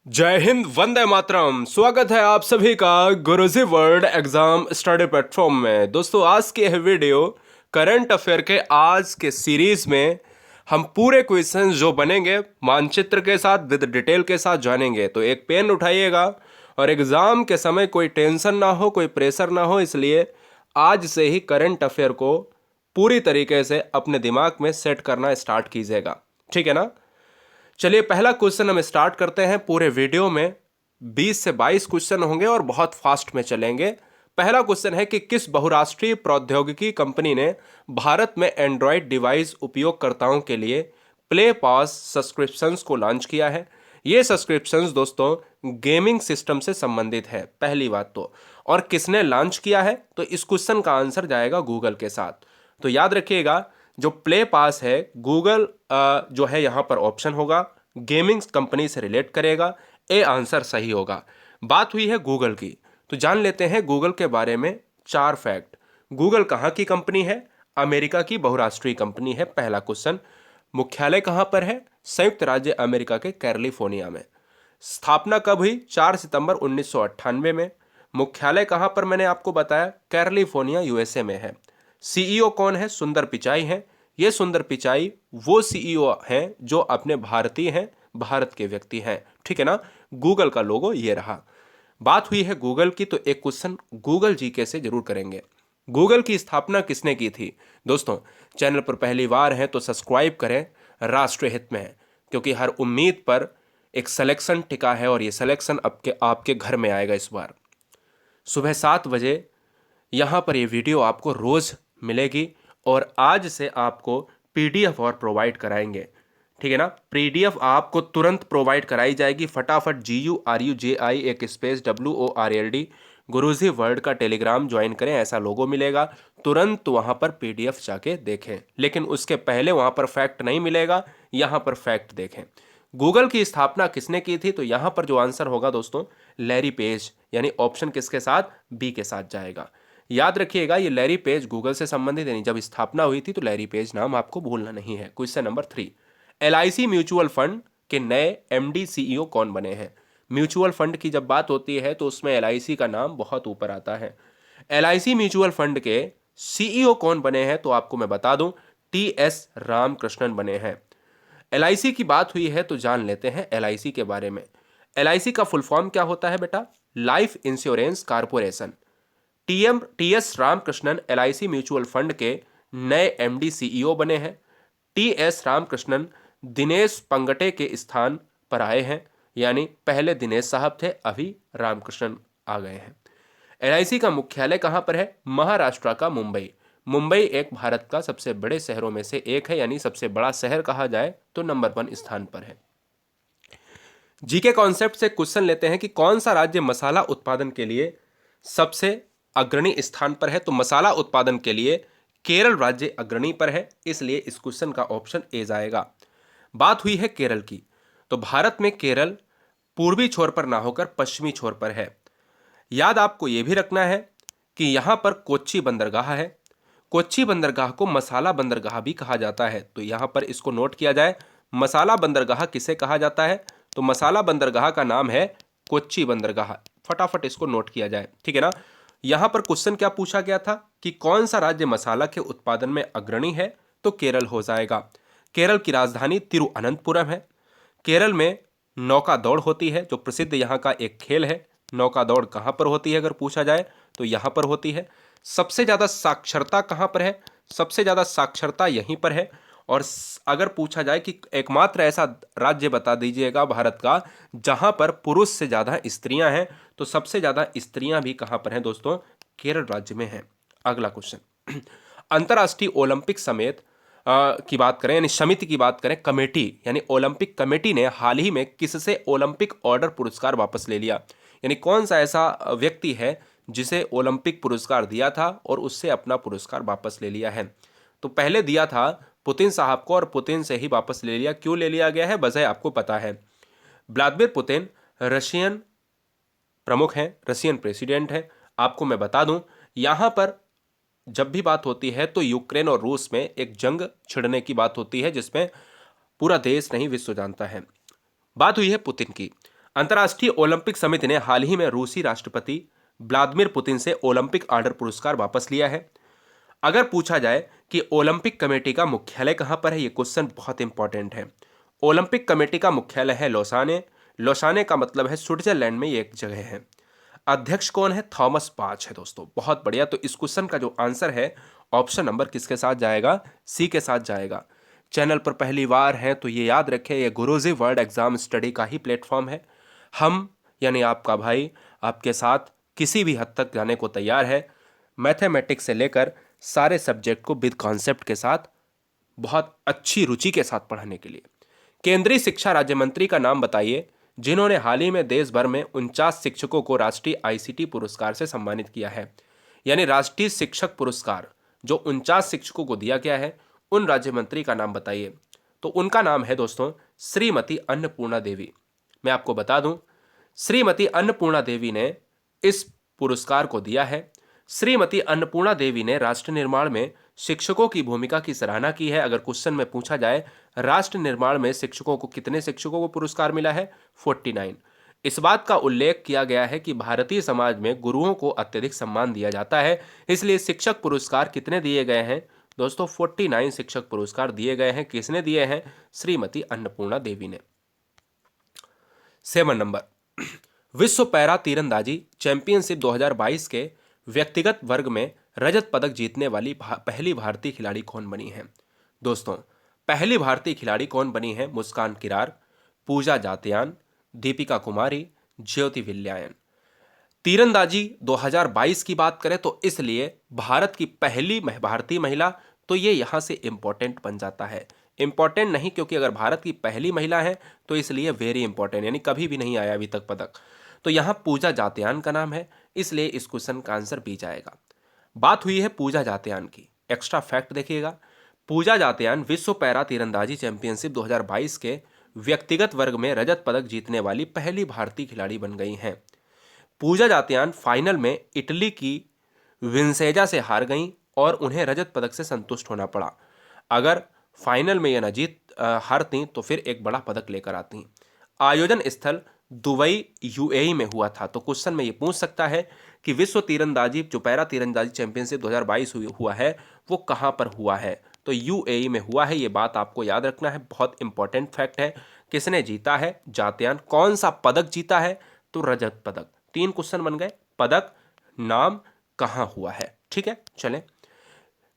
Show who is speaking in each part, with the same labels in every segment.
Speaker 1: जय हिंद, वंदे मातरम। स्वागत है आप सभी का गुरुजी वर्ल्ड एग्जाम स्टडी प्लेटफॉर्म में। दोस्तों, आज के यह वीडियो करंट अफेयर के आज के सीरीज में हम पूरे क्वेश्चन जो बनेंगे मानचित्र के साथ विद डिटेल के साथ जानेंगे। तो एक पेन उठाइएगा और एग्जाम के समय कोई टेंशन ना हो, कोई प्रेशर ना हो, इसलिए आज से ही करंट अफेयर को पूरी तरीके से अपने दिमाग में सेट करना स्टार्ट कीजिएगा। ठीक है ना? चलिए, पहला क्वेश्चन हम स्टार्ट करते हैं। पूरे वीडियो में 20 से 22 क्वेश्चन होंगे और बहुत फास्ट में चलेंगे। पहला क्वेश्चन है कि किस बहुराष्ट्रीय प्रौद्योगिकी कंपनी ने भारत में एंड्रॉयड डिवाइस उपयोगकर्ताओं के लिए प्ले पास सब्सक्रिप्शंस को लॉन्च किया है। ये सब्सक्रिप्शंस दोस्तों गेमिंग सिस्टम से संबंधित है, पहली बात तो। और किसने लॉन्च किया है, तो इस क्वेश्चन का आंसर जाएगा गूगल के साथ। तो याद रखिएगा, जो प्ले पास है गूगल जो है यहाँ पर ऑप्शन होगा, गेमिंग कंपनी से रिलेट करेगा। ए आंसर सही होगा। बात हुई है गूगल की, तो जान लेते हैं गूगल के बारे में 4 फैक्ट। गूगल कहाँ की कंपनी है? अमेरिका की बहुराष्ट्रीय कंपनी है, पहला क्वेश्चन। मुख्यालय कहाँ पर है? संयुक्त राज्य अमेरिका के कैलिफोर्निया में। स्थापना कब हुई? 4 सितंबर 1998 में। मुख्यालय कहाँ पर मैंने आपको बताया? कैलिफोर्निया यूएसए में है। सीईओ कौन है? सुंदर पिचाई है। ये सुंदर पिचाई वो सीईओ हैं जो अपने भारतीय हैं, भारत के व्यक्ति हैं। ठीक है ना? गूगल का लोगो ये रहा। बात हुई है गूगल की, तो एक क्वेश्चन गूगल जीके से जरूर करेंगे। गूगल की स्थापना किसने की थी? दोस्तों, चैनल पर पहली बार है तो सब्सक्राइब करें, राष्ट्र हित में है, क्योंकि हर उम्मीद पर एक सिलेक्शन टिका है और ये सिलेक्शन आपके घर में आएगा इस बार। सुबह 7 बजे यहाँ पर ये वीडियो आपको रोज़ मिलेगी और आज से आपको पीडीएफ और प्रोवाइड कराएंगे। ठीक है ना? पीडीएफ आपको तुरंत प्रोवाइड कराई जाएगी। फटाफट GURUJI एक स्पेस WORLD गुरुजी वर्ल्ड का टेलीग्राम ज्वाइन करें, ऐसा लोगो मिलेगा। तुरंत वहाँ पर पीडीएफ जाके देखें, लेकिन उसके पहले वहाँ पर फैक्ट नहीं मिलेगा, यहाँ पर फैक्ट देखें। गूगल की स्थापना किसने की थी? तो यहाँ पर जो आंसर होगा दोस्तों, लैरी पेज, यानी ऑप्शन किसके साथ? बी के साथ जाएगा। याद रखिएगा, ये लैरी पेज गूगल से संबंधित, यानी जब स्थापना हुई थी तो लैरी पेज नाम आपको भूलना नहीं है। Question number 3, LIC mutual fund के नए MD CEO कौन बने हैं? म्यूचुअल फंड की जब बात होती है तो उसमें LIC का नाम बहुत ऊपर आता है। LIC म्यूचुअल फंड के CEO कौन बने हैं? तो आपको मैं बता दूं, TS रामकृष्णन बने हैं। LIC की बात हुई है तो जान लेते हैं LIC के बारे में। LIC का फुल फॉर्म क्या होता है बेटा? Life insurance corporation. TS Ramakrishnan LIC mutual fund के नए MD CEO बने हैं। TS रामकृष्णन दिनेश पंगटे के स्थान पर आए हैं, यानी पहले दिनेश साहब थे, अभी रामकृष्णन आ गए हैं। LIC का मुख्यालय कहाँ पर है? महाराष्ट्र का मुंबई। मुंबई एक भारत का सबसे बड़े शहरों में से एक है, यानी सबसे बड़ा शहर कहा जाए तो नंबर 1 स्थान पर है। जीके कॉन्सेप्ट से क्वेश्चन लेते हैं कि कौन सा राज्य मसाला उत्पादन के लिए सबसे अग्रणी स्थान पर है? तो मसाला उत्पादन के लिए केरल राज्य अग्रणी पर है, इसलिए इस क्वेश्चन का ऑप्शन ए जाएगा। बात हुई है केरल की, तो भारत में केरल पूर्वी छोर पर ना होकर पश्चिमी छोर पर है। याद आपको यह भी रखना है कि यहां पर कोच्चि बंदरगाह है। कोच्चि बंदरगाह को मसाला बंदरगाह भी कहा जाता है, तो यहां पर इसको नोट किया जाए। मसाला बंदरगाह किसे कहा जाता है? तो मसाला बंदरगाह का नाम है कोच्चि बंदरगाह। फटाफट इसको नोट किया जाए। ठीक है ना? यहां पर क्वेश्चन क्या पूछा गया था कि कौन सा राज्य मसाला के उत्पादन में अग्रणी है? तो केरल हो जाएगा। केरल की राजधानी तिरुअनंतपुरम है। केरल में नौका दौड़ होती है, जो प्रसिद्ध यहाँ का एक खेल है। नौका दौड़ कहाँ पर होती है अगर पूछा जाए तो यहाँ पर होती है। सबसे ज़्यादा साक्षरता कहाँ पर है? सबसे ज़्यादा साक्षरता यहीं पर है। और अगर पूछा जाए कि एकमात्र ऐसा राज्य बता दीजिएगा भारत का जहाँ पर पुरुष से ज़्यादा स्त्रियाँ हैं, तो सबसे ज़्यादा स्त्रियाँ भी कहाँ पर हैं दोस्तों? केरल राज्य में हैं। अगला क्वेश्चन, अंतर्राष्ट्रीय ओलंपिक समेत की बात करें, यानी समिति की बात करें, कमेटी यानी ओलंपिक कमेटी ने हाल ही में किससे ओलंपिक ऑर्डर पुरस्कार वापस ले लिया? यानी कौन सा ऐसा व्यक्ति है जिसे ओलंपिक पुरस्कार दिया था और उससे अपना पुरस्कार वापस ले लिया है? तो पहले दिया था पुतिन साहब को और पुतिन से ही वापस ले लिया। क्यों ले लिया गया है? वजह आपको पता है। व्लादिमीर पुतिन रशियन प्रमुख हैं, रशियन प्रेसिडेंट हैं। आपको मैं बता दूं, यहां पर जब भी बात होती है तो यूक्रेन और रूस में एक जंग छिड़ने की बात होती है, जिसमें पूरा देश नहीं विश्व जानता है। बात हुई है पुतिन की। अंतर्राष्ट्रीय ओलंपिक समिति ने हाल ही में रूसी राष्ट्रपति व्लादिमीर पुतिन से ओलंपिक ऑर्डर पुरस्कार वापस लिया है। अगर पूछा जाए कि ओलंपिक कमेटी का मुख्यालय कहां पर है, ये क्वेश्चन बहुत इंपॉर्टेंट है। ओलंपिक कमेटी का मुख्यालय है लोसाने। लोसाने का मतलब है स्विट्जरलैंड में ये एक जगह है। अध्यक्ष कौन है? थॉमस बाच है दोस्तों। बहुत बढ़िया। तो इस क्वेश्चन का जो आंसर है ऑप्शन नंबर किसके साथ जाएगा? सी के साथ जाएगा। चैनल पर पहली बार हैं तो ये याद रखें, ये गुरुजी वर्ल्ड एग्जाम स्टडी का ही प्लेटफॉर्म है। हम यानी आपका भाई आपके साथ किसी भी हद तक जाने को तैयार है, मैथमेटिक्स से लेकर सारे सब्जेक्ट को विद कॉन्सेप्ट के साथ बहुत अच्छी रुचि के साथ पढ़ाने के लिए। केंद्रीय शिक्षा राज्य मंत्री का नाम बताइए जिन्होंने हाल ही में देश भर में 49 शिक्षकों को राष्ट्रीय आईसीटी पुरस्कार से सम्मानित किया है। यानी राष्ट्रीय शिक्षक पुरस्कार जो 49 शिक्षकों को दिया गया है, उन राज्य मंत्री का नाम बताइए। तो उनका नाम है दोस्तों श्रीमती अन्नपूर्णा देवी। मैं आपको बता दूं, श्रीमती अन्नपूर्णा देवी ने इस पुरस्कार को दिया है। श्रीमती अन्नपूर्णा देवी ने राष्ट्र निर्माण में शिक्षकों की भूमिका की सराहना की है। अगर क्वेश्चन में पूछा जाए राष्ट्र निर्माण में शिक्षकों को, कितने शिक्षकों को पुरस्कार मिला है? 49। इस बात का उल्लेख किया गया है कि भारतीय समाज में गुरुओं को अत्यधिक सम्मान दिया जाता है, इसलिए शिक्षक पुरस्कार कितने दिए गए हैं दोस्तों? 49 शिक्षक पुरस्कार दिए गए हैं। किसने दिए हैं? श्रीमती अन्नपूर्णा देवी ने। 7 नंबर, विश्व पैरा तीरंदाजी चैंपियनशिप 2022 के व्यक्तिगत वर्ग में रजत पदक जीतने वाली पहली भारतीय खिलाड़ी कौन बनी है? दोस्तों पहली भारतीय खिलाड़ी कौन बनी है? मुस्कान किरार, पूजा जातयान, दीपिका कुमारी, ज्योति विलियन। तीरंदाजी 2022 की बात करें तो इसलिए भारत की पहली भारतीय महिला, तो ये यहाँ से इंपॉर्टेंट बन जाता है। इंपॉर्टेंट नहीं क्योंकि अगर भारत की पहली महिला है तो इसलिए वेरी इंपॉर्टेंट, यानी कभी भी नहीं आया अभी तक पदक। तो यहाँ पूजा जातयान का नाम है, इसलिए इस क्वेश्चन का आंसर बी जाएगा। बात हुई है पूजा जातयान की। एक्स्ट्रा फैक्ट देखिएगा, पूजा जातयान विश्व पैरा तीरंदाजी चैंपियनशिप 2022 के व्यक्तिगत वर्ग में रजत पदक जीतने वाली पहली भारतीय खिलाड़ी बन गई हैं। पूजा जातयान फाइनल में इटली की विंसेजा से हार गईं और उन्हें रजत पदक से संतुष्ट होना पड़ा। अगर फाइनल में यह न हारती तो फिर एक बड़ा पदक लेकर आती। आयोजन स्थल दुबई यूएई में हुआ था। तो क्वेश्चन में ये पूछ सकता है कि विश्व तीरंदाजी जो पैरा तीरंदाजी चैंपियनशिप 2022 हुआ है वो कहाँ पर हुआ है? तो यूएई में हुआ है। ये बात आपको याद रखना है, बहुत इंपॉर्टेंट फैक्ट है। किसने जीता है? जातयान। कौन सा पदक जीता है? तो रजत पदक। 3 क्वेश्चन बन गए, पदक, नाम, कहाँ हुआ है। ठीक है, चलें।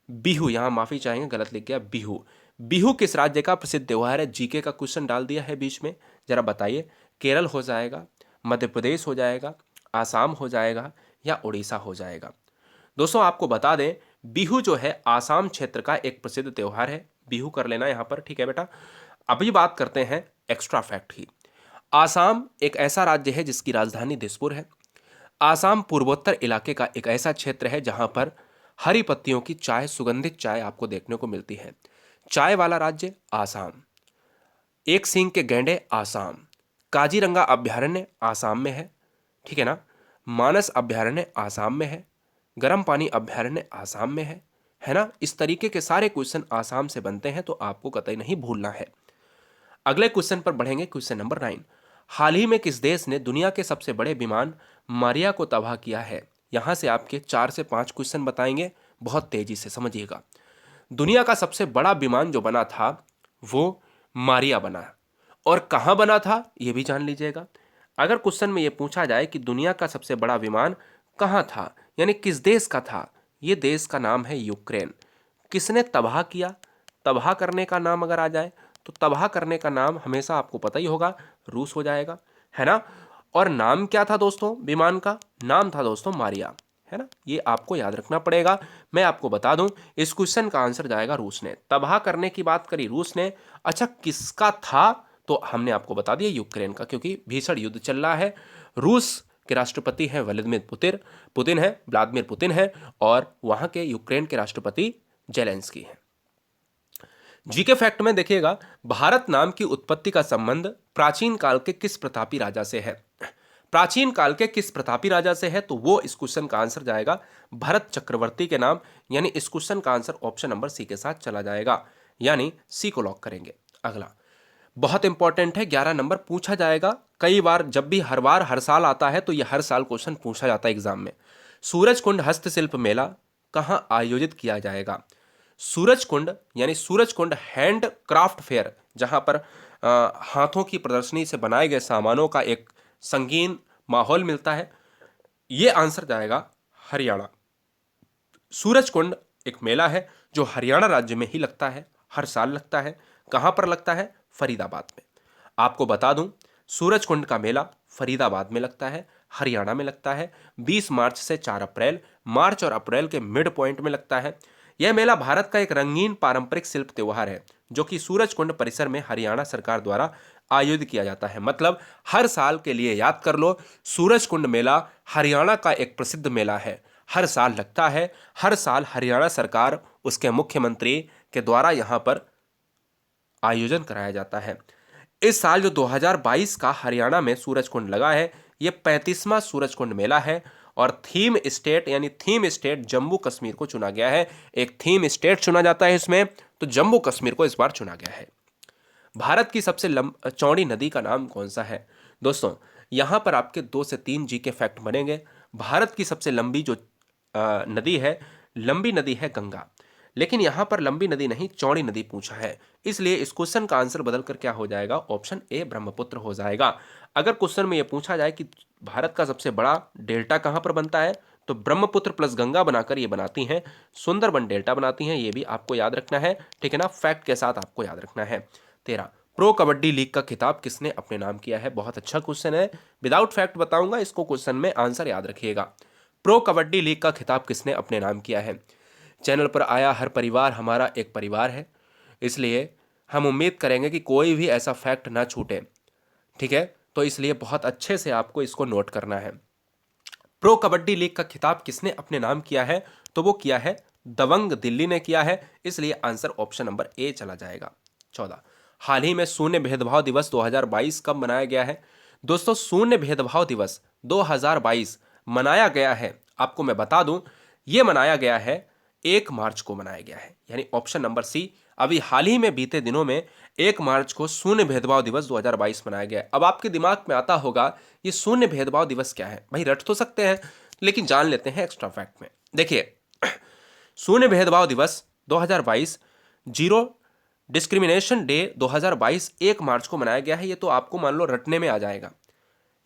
Speaker 1: बिहू, यहाँ माफी चाहेंगे, गलत लिख गया, बिहू। बिहू किस राज्य का प्रसिद्ध त्योहार है? जीके का क्वेश्चन डाल दिया है बीच में, जरा बताइए। केरल हो जाएगा, मध्य प्रदेश हो जाएगा, आसाम हो जाएगा या उड़ीसा हो जाएगा? दोस्तों आपको बता दें बिहू जो है आसाम क्षेत्र का एक प्रसिद्ध त्योहार है। बिहू कर लेना यहाँ पर, ठीक है बेटा। अभी बात करते हैं एक्स्ट्रा फैक्ट की। आसाम एक ऐसा राज्य है जिसकी राजधानी दिसपुर है। आसाम पूर्वोत्तर इलाके का एक ऐसा क्षेत्र है जहां पर हरी पत्तियों की चाय, सुगंधित चाय आपको देखने को मिलती है। चाय वाला राज्य आसाम। एक सींग के गैंडे आसाम। काजीरंगा अभ्यारण्य आसाम में है, ठीक है ना। मानस अभ्यारण्य आसाम में है। गर्म पानी अभ्यारण्य आसाम में है ना। इस तरीके के सारे क्वेश्चन आसाम से बनते हैं, तो आपको कतई नहीं भूलना है। अगले क्वेश्चन पर बढ़ेंगे, क्वेश्चन नंबर 9। हाल ही में किस देश ने दुनिया के सबसे बड़े विमान मारिया को तबाह किया है? यहां से आपके 4 से 5 क्वेश्चन बताएंगे, बहुत तेजी से समझिएगा। दुनिया का सबसे बड़ा विमान जो बना था वो मारिया बना, और कहां बना था यह भी जान लीजिएगा। अगर क्वेश्चन में यह पूछा जाए कि दुनिया का सबसे बड़ा विमान कहां था, यानी किस देश का था, यह देश का नाम है यूक्रेन। किसने तबाह किया? तबाह करने का नाम अगर आ जाए तो तबाह करने का नाम हमेशा आपको पता ही होगा, रूस हो जाएगा, है ना। और नाम क्या था दोस्तों विमान का? नाम था दोस्तों मारिया, है ना। ये आपको याद रखना पड़ेगा। मैं आपको बता दूं इस क्वेश्चन का आंसर जाएगा रूस ने। तबाह करने की बात करी रूस ने, अच्छा किसका था? तो हमने आपको बता दिया यूक्रेन का, क्योंकि भीषण युद्ध चल रहा है। रूस के राष्ट्रपति हैं व्लादिमीर पुतिन है, और वहां के यूक्रेन के राष्ट्रपति जेलेंस्की हैं। जीके फैक्ट में देखिएगा, भारत नाम की उत्पत्ति का संबंध प्राचीन काल के किस प्रतापी राजा से है? प्राचीन काल के किस प्रतापी राजा से है? तो वो इस क्वेश्चन का आंसर जाएगा भरत चक्रवर्ती के नाम, यानी इस क्वेश्चन का आंसर ऑप्शन नंबर सी के साथ चला जाएगा, यानी सी को लॉक करेंगे। अगला, बहुत इंपॉर्टेंट है, 11 नंबर पूछा जाएगा कई बार, जब भी हर बार हर साल आता है तो ये हर साल क्वेश्चन पूछा जाता है एग्जाम में। सूरजकुंड हस्तशिल्प मेला कहाँ आयोजित किया जाएगा? सूरजकुंड यानी सूरजकुंड हैंड क्राफ्ट फेयर, जहां पर हाथों की प्रदर्शनी से बनाए गए सामानों का एक संगीन माहौल मिलता है, ये आंसर जाएगा हरियाणा। सूरजकुंड एक मेला है जो हरियाणा राज्य में ही लगता है, हर साल लगता है। कहाँ पर लगता है? फरीदाबाद में। आपको बता दूं, सूरजकुंड का मेला फरीदाबाद में लगता है, हरियाणा में लगता है। 20 मार्च से 4 अप्रैल, मार्च और अप्रैल के मिड पॉइंट में लगता है। यह मेला भारत का एक रंगीन पारंपरिक शिल्प त्योहार है जो कि सूरजकुंड परिसर में हरियाणा सरकार द्वारा आयोजित किया जाता है। मतलब हर साल के लिए याद कर लो, सूरजकुंड मेला हरियाणा का एक प्रसिद्ध मेला है, हर साल लगता है। हर साल हरियाणा सरकार, उसके मुख्यमंत्री के द्वारा यहां पर आयोजन कराया जाता है। इस साल जो 2022 का हरियाणा में सूरजकुंड लगा है, यह 35वां सूरजकुंड मेला है और थीम स्टेट यानी थीम स्टेट जम्मू कश्मीर को चुना गया है। एक थीम स्टेट चुना जाता है इसमें, तो जम्मू कश्मीर को इस बार चुना गया है। भारत की सबसे चौड़ी नदी का नाम कौन सा है? दोस्तों, यहां पर आपके 2 से 3 जी के फैक्ट बनेंगे। भारत की सबसे लंबी जो नदी है, लंबी नदी है गंगा, लेकिन यहां पर लंबी नदी नहीं चौड़ी नदी पूछा है, इसलिए इस क्वेश्चन का आंसर बदलकर क्या हो जाएगा? ऑप्शन ए ब्रह्मपुत्र हो जाएगा। अगर क्वेश्चन में यह पूछा जाए कि भारत का सबसे बड़ा डेल्टा कहां पर बनता है, तो ब्रह्मपुत्र प्लस गंगा बनाकर ये बनाती हैं सुंदरबन डेल्टा बनाती हैं। ये भी आपको याद रखना है, ठीक है ना, फैक्ट के साथ आपको याद रखना है। 13, प्रो कबड्डी लीग का खिताब किसने अपने नाम किया है? बहुत अच्छा क्वेश्चन है, विदाउट फैक्ट बताऊंगा इसको, क्वेश्चन में आंसर याद रखिएगा। प्रो कबड्डी लीग का खिताब किसने अपने नाम किया है? चैनल पर आया हर परिवार हमारा एक परिवार है, इसलिए हम उम्मीद करेंगे कि कोई भी ऐसा फैक्ट ना छूटे, ठीक है? तो इसलिए बहुत अच्छे से आपको इसको नोट करना है। प्रो कबड्डी लीग का खिताब किसने अपने नाम किया है? तो वो किया है दबंग दिल्ली ने किया है, इसलिए आंसर ऑप्शन नंबर ए चला जाएगा। 14, हाल ही में शून्य भेदभाव दिवस 2022 कब मनाया गया है? दोस्तों, शून्य भेदभाव दिवस 2022 मनाया गया है, आपको मैं बता दूं, ये मनाया गया है 1 मार्च को मनाया गया है, यानी ऑप्शन नंबर सी। अभी हाल ही में बीते दिनों में 1 मार्च को शून्य भेदभाव दिवस 2022 मनाया गया है। अब आपके दिमाग में आता होगा ये शून्य भेदभाव दिवस क्या है? भाई रट तो सकते हैं, लेकिन जान लेते हैं एक्स्ट्रा फैक्ट में। देखिए, शून्य भेदभाव दिवस 2022, जीरो डिस्क्रिमिनेशन डे 2022 1 मार्च को मनाया गया है। ये तो आपको मान लो रटने में आ जाएगा।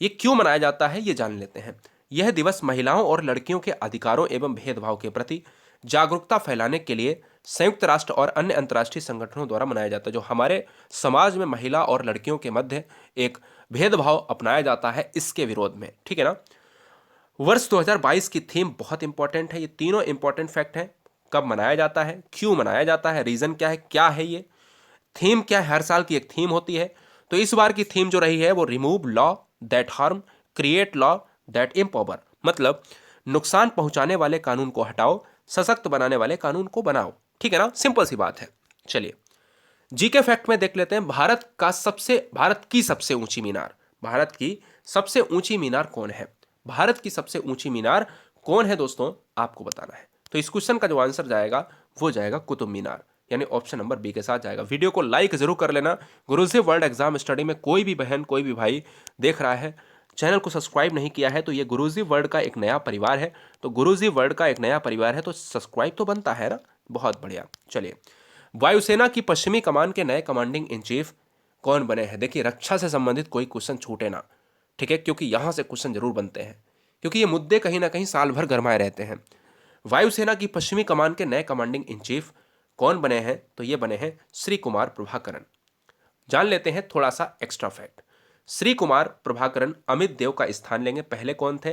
Speaker 1: ये क्यों मनाया जाता है ये जान लेते हैं। यह दिवस महिलाओं और लड़कियों के अधिकारों एवं भेदभाव के प्रति जागरूकता फैलाने के लिए संयुक्त राष्ट्र और अन्य अंतर्राष्ट्रीय संगठनों द्वारा मनाया जाता है। जो हमारे समाज में महिला और लड़कियों के मध्य एक भेदभाव अपनाया जाता है, इसके विरोध में, ठीक है ना। वर्ष 2022 की थीम बहुत इंपॉर्टेंट है। ये तीनों इंपॉर्टेंट फैक्ट हैं। कब मनाया जाता है, क्यों मनाया जाता है, रीजन क्या है ये थीम क्या है? हर साल की एक थीम होती है, तो इस बार की थीम जो रही है वो remove law that harm, create law that empower. मतलब नुकसान पहुंचाने वाले कानून को हटाओ, सशक्त बनाने वाले कानून को बनाओ, ठीक है ना, सिंपल सी बात है। चलिए जीके फैक्ट में देख लेते हैं। भारत की सबसे ऊंची मीनार, भारत की सबसे ऊंची मीनार कौन है? भारत की सबसे ऊंची मीनार कौन है दोस्तों, आपको बताना है। तो इस क्वेश्चन का जो आंसर जाएगा वो जाएगा कुतुब मीनार, यानी ऑप्शन नंबर बी के साथ जाएगा। वीडियो को लाइक जरूर कर लेना। गुरुजी वर्ल्ड एग्जाम स्टडी में कोई भी बहन कोई भी भाई देख रहा है, चैनल को सब्सक्राइब नहीं किया है, तो ये गुरुजी वर्ल्ड का एक नया परिवार है। तो गुरुजी वर्ल्ड का एक नया परिवार है तो सब्सक्राइब तो बनता है ना। बहुत बढ़िया। चलिए, वायुसेना की पश्चिमी कमान के नए कमांडिंग इन चीफ कौन बने हैं? देखिए, रक्षा से संबंधित कोई क्वेश्चन छूटे ना, ठीक है, क्योंकि यहां से क्वेश्चन जरूर बनते हैं, क्योंकि ये मुद्दे कहीं ना कहीं साल भर गरमाए रहते हैं। वायुसेना की पश्चिमी कमान के नए कमांडिंग इन चीफ कौन बने हैं? तो ये बने हैं श्री कुमार प्रभाकरन। जान लेते हैं थोड़ा सा एक्स्ट्रा फैक्ट। श्री कुमार प्रभाकरन अमित देव का स्थान लेंगे। पहले कौन थे?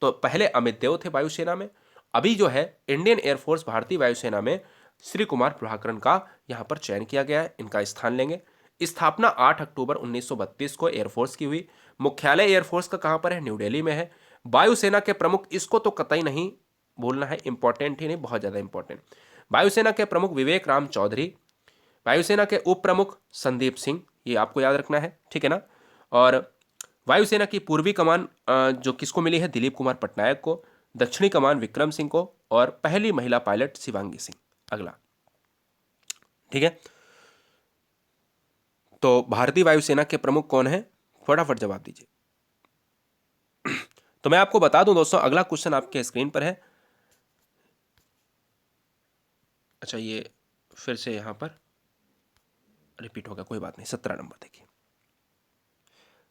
Speaker 1: तो पहले अमित देव थे वायुसेना में। अभी जो है इंडियन एयरफोर्स, भारतीय वायुसेना में श्री कुमार प्रभाकरन का यहां पर चयन किया गया है, इनका स्थान लेंगे। स्थापना 8 अक्टूबर 1932 को एयरफोर्स की हुई। मुख्यालय एयरफोर्स का कहां पर है? न्यू दिल्ली में है। वायुसेना के प्रमुख, इसको तो कतई नहीं बोलना है, इंपॉर्टेंट ही नहीं, बहुत ज्यादा इंपॉर्टेंट। वायुसेना के प्रमुख विवेक राम चौधरी, वायुसेना के उप प्रमुख संदीप सिंह, ये आपको याद रखना है, ठीक है ना। और वायुसेना की पूर्वी कमान जो किसको मिली है? दिलीप कुमार पटनायक को। दक्षिणी कमान विक्रम सिंह को, और पहली महिला पायलट शिवांगी सिंह। अगला, ठीक है। तो भारतीय वायुसेना के प्रमुख कौन है? फटाफट जवाब दीजिए। तो मैं आपको बता दूं दोस्तों, अगला क्वेश्चन आपके स्क्रीन पर है। अच्छा, ये फिर से यहां पर रिपीट होगा, कोई बात नहीं। 17 नंबर देखिए,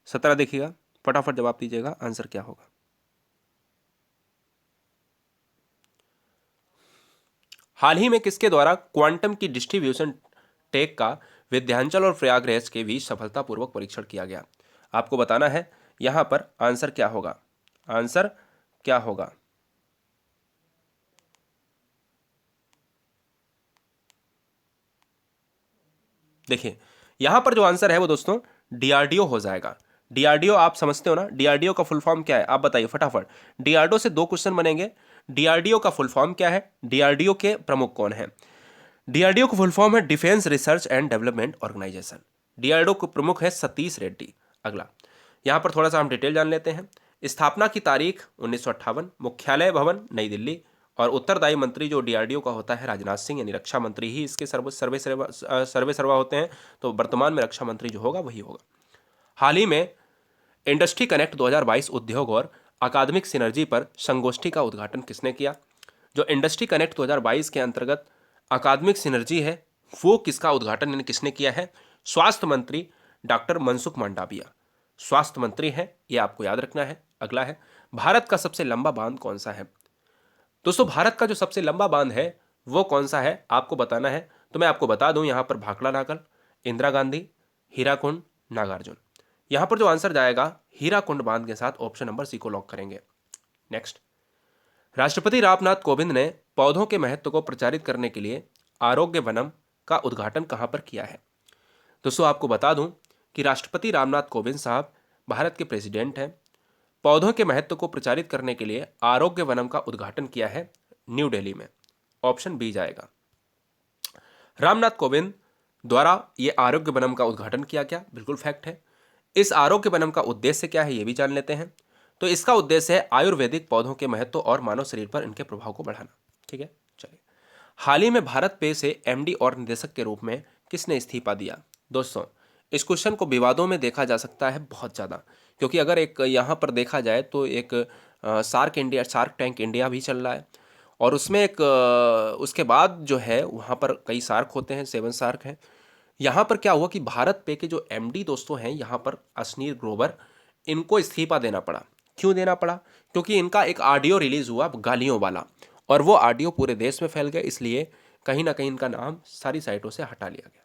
Speaker 1: 17 देखिएगा, फटाफट जवाब दीजिएगा, आंसर क्या होगा। हाल ही में किसके द्वारा क्वांटम की डिस्ट्रीब्यूशन टेक का विंध्याचल और प्रयागराज के बीच सफलतापूर्वक परीक्षण किया गया? आपको बताना है यहां पर आंसर क्या होगा। आंसर क्या होगा? देखिए, यहां पर जो आंसर है वो दोस्तों डीआरडीओ हो जाएगा। डीआरडीओ आप समझते हो ना, डीआरडीओ का फुल फॉर्म क्या है, आप बताइए फटाफट। डीआरडीओ से दो क्वेश्चन बनेंगे। डीआरडीओ का फुल फॉर्म क्या है, डीआरडीओ के प्रमुख कौन है? डीआरडीओ का फुल फॉर्म है defence research and development organisation. DRDO के प्रमुख है सतीश रेड्डी। अगला, यहां पर थोड़ा सा हम डिटेल जान लेते हैं। स्थापना की तारीख 1958, मुख्यालय भवन नई दिल्ली, और उत्तरदायी मंत्री जो डीआरडीओ का होता है राजनाथ सिंह, यानी रक्षा मंत्री ही इसके सर्वे सर्वा होते हैं। तो वर्तमान में रक्षा मंत्री जो होगा वही होगा। हाल ही में इंडस्ट्री कनेक्ट 2022 उद्योग और अकादमिक सिनर्जी पर संगोष्ठी का उद्घाटन किसने किया? जो इंडस्ट्री कनेक्ट 2022 के अंतर्गत अकादमिक सिनर्जी है, वो किसका उद्घाटन यानी किसने किया है? स्वास्थ्य मंत्री डॉक्टर मनसुख मांडविया स्वास्थ्य मंत्री है, ये आपको याद रखना है। अगला है, भारत का सबसे लंबा बांध कौन सा है? दोस्तों, भारत का जो सबसे लंबा बांध है वो कौन सा है, आपको बताना है। तो मैं आपको बता दूं, यहां पर भाखड़ा नागल, इंदिरा गांधी, हीराकुंड, नागार्जुन। यहां पर जो आंसर जाएगा हीराकुंड बांध के साथ, ऑप्शन नंबर सी को लॉक करेंगे। नेक्स्ट, राष्ट्रपति रामनाथ कोविंद ने पौधों के महत्व को प्रचारित करने के लिए आरोग्य वनम का उद्घाटन कहां पर किया है? दोस्तों, आपको बता दूं कि राष्ट्रपति रामनाथ कोविंद साहब भारत के प्रेसिडेंट हैं। पौधों के महत्व को प्रचारित करने के लिए आरोग्य वनम का उद्घाटन किया है न्यू दिल्ली में। ऑप्शन बी जाएगा। रामनाथ कोविंद द्वारा यह आरोग्य वनम का उद्घाटन किया गया, बिल्कुल फैक्ट है। इस आरोग्य वनम का उद्देश्य क्या है, यह भी जान लेते हैं। तो इसका उद्देश्य है आयुर्वेदिक पौधों के महत्व और मानव शरीर पर इनके प्रभाव को बढ़ाना। ठीक है, चलिए। हाल ही में भारत पे से एमडी और निदेशक के रूप में किसने इस्तीफा दिया? दोस्तों, इस क्वेश्चन को विवादों में देखा जा सकता है बहुत ज़्यादा, क्योंकि अगर एक यहाँ पर देखा जाए तो एक शार्क टैंक इंडिया भी चल रहा है, और उसमें एक उसके बाद जो है वहाँ पर कई शार्क होते हैं, 7 शार्क हैं। यहाँ पर क्या हुआ कि भारत पे के जो एमडी दोस्तों हैं यहाँ पर अश्नीर ग्रोवर, इनको इस्तीफा देना पड़ा। क्यों देना पड़ा? क्योंकि इनका एक ऑडियो रिलीज हुआ गालियों वाला, और वो ऑडियो पूरे देश में फैल गया, इसलिए कहीं ना कहीं इनका नाम सारी साइटों से हटा लिया गया।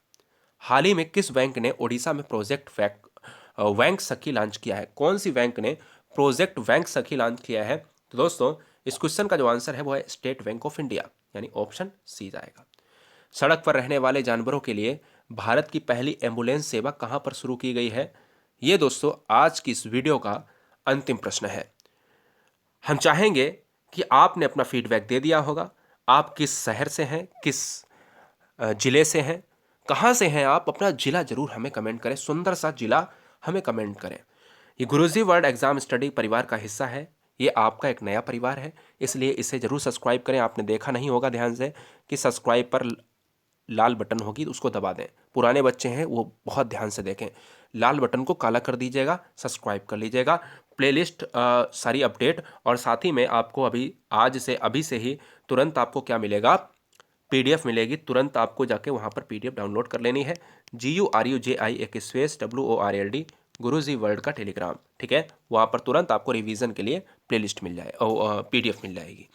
Speaker 1: हाल ही में किस बैंक ने ओडिशा में प्रोजेक्ट बैंक सखी लॉन्च किया है? कौन सी बैंक ने प्रोजेक्ट बैंक सखी लॉन्च किया है? तो दोस्तों, इस क्वेश्चन का जो आंसर है वो है स्टेट बैंक ऑफ इंडिया, यानी ऑप्शन सी जाएगा। सड़क पर रहने वाले जानवरों के लिए भारत की पहली एम्बुलेंस सेवा कहां पर शुरू की गई है? ये दोस्तों आज की इस वीडियो का अंतिम प्रश्न है। हम चाहेंगे कि आपने अपना फीडबैक दे दिया होगा। आप किस शहर से हैं, किस जिले से हैं, कहाँ से हैं आप, अपना जिला जरूर हमें कमेंट करें, सुंदर सा जिला हमें कमेंट करें। ये गुरुजी वर्ल्ड एग्जाम स्टडी परिवार का हिस्सा है, ये आपका एक नया परिवार है, इसलिए इसे जरूर सब्सक्राइब करें। आपने देखा नहीं होगा ध्यान से कि सब्सक्राइब पर लाल बटन होगी, तो उसको दबा दें। पुराने बच्चे हैं वो बहुत ध्यान से देखें, लाल बटन को काला कर दीजिएगा, सब्सक्राइब कर लीजिएगा। प्लेलिस्ट सारी अपडेट, और साथ ही में आपको अभी से ही तुरंत आपको क्या मिलेगा, पीडीएफ मिलेगी। तुरंत आपको जाके वहाँ पर पीडीएफ डाउनलोड कर लेनी है। GURUJI एक स्पेस WORLD गुरुजी वर्ल्ड का टेलीग्राम, ठीक है, वहाँ पर तुरंत आपको रिवीजन के लिए प्लेलिस्ट मिल जाए और पीडीएफ मिल जाएगी।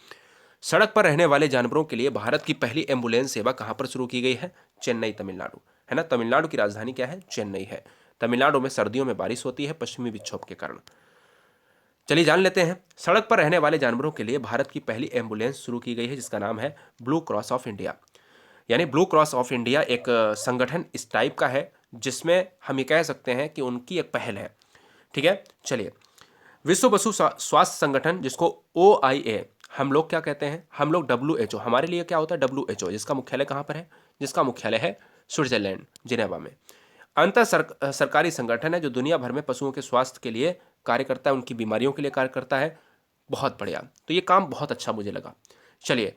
Speaker 1: सड़क पर रहने वाले जानवरों के लिए भारत की पहली एम्बुलेंस सेवा कहाँ पर शुरू की गई है? चेन्नई, तमिलनाडु, है ना। तमिलनाडु की राजधानी क्या है? चेन्नई है। तमिलनाडु में सर्दियों में बारिश होती है पश्चिमी विक्षोभ के कारण। चलिए जान लेते हैं, सड़क पर रहने वाले जानवरों के लिए भारत की पहली एम्बुलेंस शुरू की गई है, जिसका नाम है ब्लू क्रॉस ऑफ इंडिया। यानी ब्लू क्रॉस ऑफ इंडिया एक संगठन इस टाइप का है जिसमें हम ये कह सकते हैं कि उनकी एक पहल है। ठीक है, चलिए। विश्व पशु स्वास्थ्य संगठन, जिसको OIA हम लोग क्या कहते हैं, हम लोग WHO, हमारे लिए क्या होता है WHO, जिसका मुख्यालय कहाँ पर है? जिसका मुख्यालय है स्विट्जरलैंड, जिनेवा में। अंतर सरकारी संगठन है जो दुनिया भर में पशुओं के स्वास्थ्य के लिए कार्य करता है, उनकी बीमारियों के लिए कार्य करता है। बहुत बढ़िया, तो ये काम बहुत अच्छा मुझे लगा। चलिए,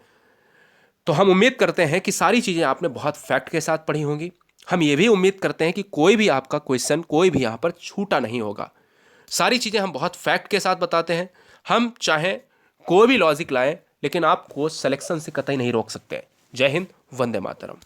Speaker 1: तो हम उम्मीद करते हैं कि सारी चीज़ें आपने बहुत फैक्ट के साथ पढ़ी होंगी। हम ये भी उम्मीद करते हैं कि कोई भी आपका क्वेश्चन कोई भी यहाँ पर छूटा नहीं होगा। सारी चीज़ें हम बहुत फैक्ट के साथ बताते हैं। हम चाहें कोई भी लॉजिक लाएं, लेकिन आपको सिलेक्शन से कतई नहीं रोक सकते। जय हिंद, वंदे मातरम।